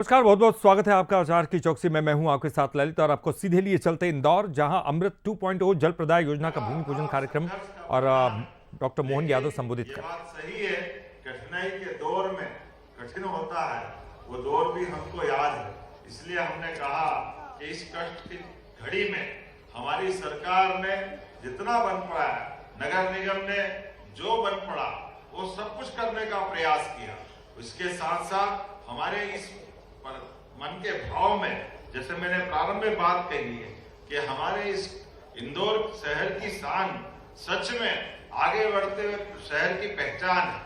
नमस्कार, बहुत बहुत स्वागत है आपका आचार की चौकसी में। मैं हूं आपके साथ ललित और आपको सीधे लिए चलते इंदौर, जहां अमृत 2.0 जल प्रदाय योजना का भूमि पूजन कार्यक्रम और डॉक्टर मोहन यादव संबोधित कर। बात सही है, कठिनाई के दौर में कठिन होता है, वो दौर भी हमको याद है। इसलिए हमने कहा कि इस कष्ट की घड़ी में हमारी सरकार ने जितना बन पड़ा है, नगर निगम ने जो बन पड़ा वो सब कुछ करने का प्रयास किया। इसके साथ साथ हमारे इस मन के भाव में, जैसे मैंने प्रारंभ में बात कही है कि हमारे इस इंदौर शहर की शान सच में आगे बढ़ते हुए शहर की पहचान है,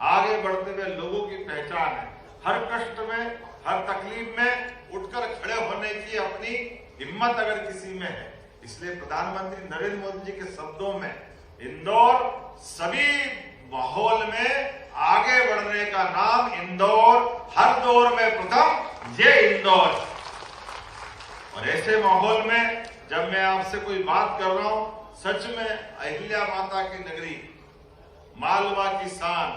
आगे बढ़ते हुए लोगों की पहचान है। हर कष्ट में, हर तकलीफ में उठकर खड़े होने की अपनी हिम्मत अगर किसी में है, इसलिए प्रधानमंत्री नरेंद्र मोदी जी के शब्दों में इंदौर सभी माहौल में आगे बढ़ने का नाम इंदौर, हर दौर में प्रथम ये इंदौर। और ऐसे माहौल में जब मैं आपसे कोई बात कर रहा हूं, सच में अहिल्या माता की नगरी, मालवा की शान,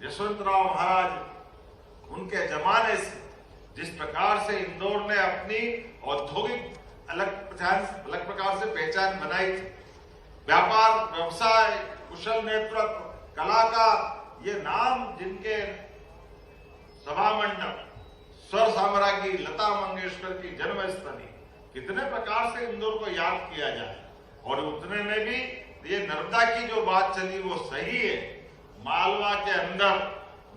यशवंतराव महाराज उनके जमाने से जिस प्रकार से इंदौर ने अपनी औद्योगिक अलग प्रकार से पहचान बनाई थी, व्यापार व्यवसाय, कुशल नेतृत्व, कला का ये नाम, जिनके सभा मंडप, स्वर साम्राज्ञी लता मंगेशकर की जन्मस्थली, कितने प्रकार से इंदौर को याद किया जाए। और उतने में भी ये नर्मदा की जो बात चली वो सही है। मालवा के अंदर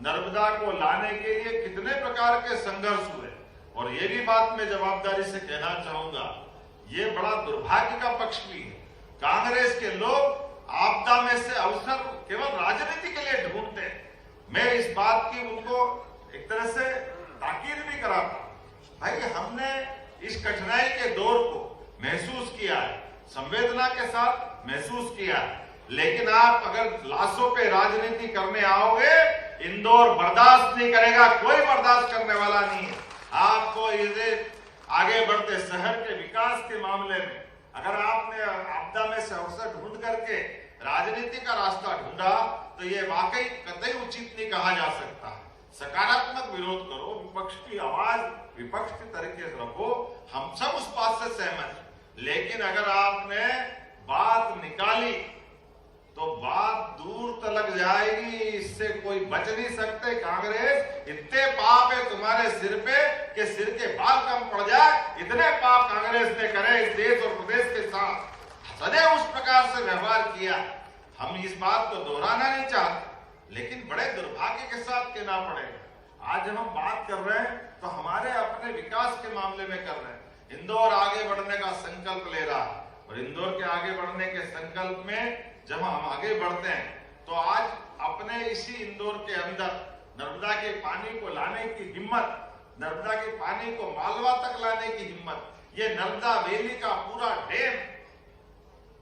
नर्मदा को लाने के लिए कितने प्रकार के संघर्ष हुए। और ये भी बात मैं जवाबदारी से कहना चाहूंगा, ये बड़ा दुर्भाग्य का पक्ष भी है। कांग्रेस के लोग आपदा में से अवसर केवल राजनीति के लिए ढूंढते हैं। मैं इस बात की उनको एक तरह से ताकीद भी कराता, भाई हमने इस कठिनाई के दौर को महसूस किया है, संवेदना के साथ महसूस किया है। लेकिन आप अगर लाशों पे राजनीति करने आओगे, इंदौर बर्दाश्त नहीं करेगा, कोई बर्दाश्त करने वाला नहीं है। आपको इसे आगे बढ़ते शहर के विकास के मामले में अगर आपने आपदा में से अवसर ढूंढ करके राजनीति का रास्ता ढूंढा, तो ये वाकई कतई उचित नहीं कहा जा सकता। सकारात्मक विरोध करो, विपक्ष की आवाज विपक्ष के तरीके से रखो, हम सब उस बात से सहमत हैं। लेकिन अगर आपने बात निकाली तो बात दूर तलक जाएगी, इससे कोई बच नहीं सकते। कांग्रेस, इतने पाप है तुम्हारे सिर पे कि सिर के बाल कम पड़ जाए, इतने पाप कांग्रेस ने करे इस देश और प्रदेश के साथ। सदैव उस प्रकार से व्यवहार किया। हम इस बात को दोहराना नहीं चाहते, लेकिन बड़े दुर्भाग्य के साथ कहना पड़ेगा। आज जब हम बात कर रहे हैं तो हमारे अपने विकास के मामले में कर रहे हैं। इंदौर आगे बढ़ने का संकल्प ले रहा है, और इंदौर के आगे बढ़ने के संकल्प में जब हम आगे बढ़ते हैं तो आज अपने इसी इंदौर के अंदर नर्मदा के पानी को लाने की हिम्मत, नर्मदा के पानी को मालवा तक लाने की हिम्मत, ये नर्मदा वैली का पूरा डैम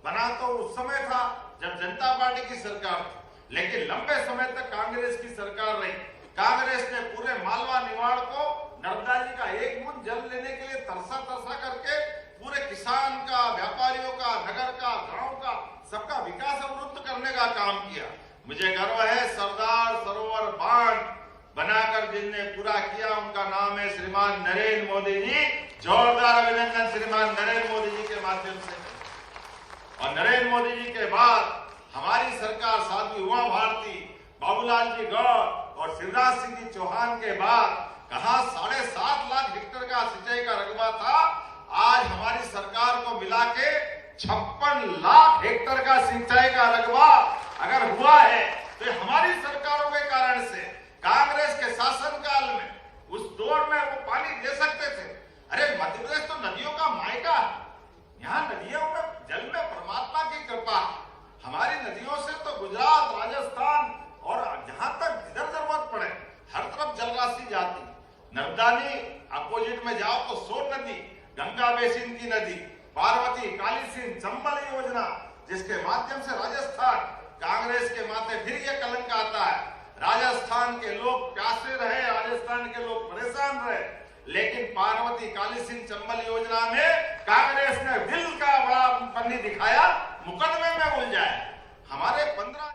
बना तो उस समय था जब जनता पार्टी की सरकार थी, लेकिन लंबे समय तक कांग्रेस की सरकार रही। कांग्रेस ने पूरे मालवा निवाड़ को नर्मदा जी का एक बूंद जल लेने के लिए तरसा करके पूरे किसान का, व्यापारियों का, नगर का, गांव का, सबका विकास अवरुद्ध करने का काम किया। मुझे गर्व है, सरदार सरोवर बांध बनाकर जिनने पूरा किया उनका नाम है श्रीमान नरेंद्र मोदी जी। जोरदार अभिनंदन श्रीमान नरेंद्र मोदी जी के माध्यम से। और नरेंद्र मोदी जी के बाद हमारी सरकार साध्वी उमा भारती, बाबूलाल जी गौर और शिवराज सिंह जी चौहान के बाद कहा 7.5 लाख हेक्टेयर का सिंचाई का रकबा था, आज हमारी सरकार को मिला के 56 लाख हेक्टेयर का सिंचाई का रकबा अगर हुआ है तो हमारी सरकारों के कारण से। कांग्रेस के शासनकाल में उस दौर में वो पानी दे सकते थे। अरे मध्य प्रदेश तो नदियों का मायका है, यहाँ नदियों में जल में परमात्मा की कृपा। हमारी नदियों से तो गुजरात, राजस्थान और जहां तक जिधर जरूरत पड़े हर तरफ जल राशि जाती। नर्मदानी अपोजिट में जाओ तो सोन नदी, गंगा बेसिन की नदी, पार्वती, काली सिंध, चंबल योजना, जिसके माध्यम से राजस्थान, कांग्रेस के माथे फिर यह कलंक आता है। राजस्थान के लोग प्यासे रहे, राजस्थान के लोग परेशान रहे, लेकिन पार्वती, काली सिंध, चंबल योजना में कांग्रेस ने दिल का बड़ा पन्नी दिखाया, मुकदमे में उलझाया। हमारे 15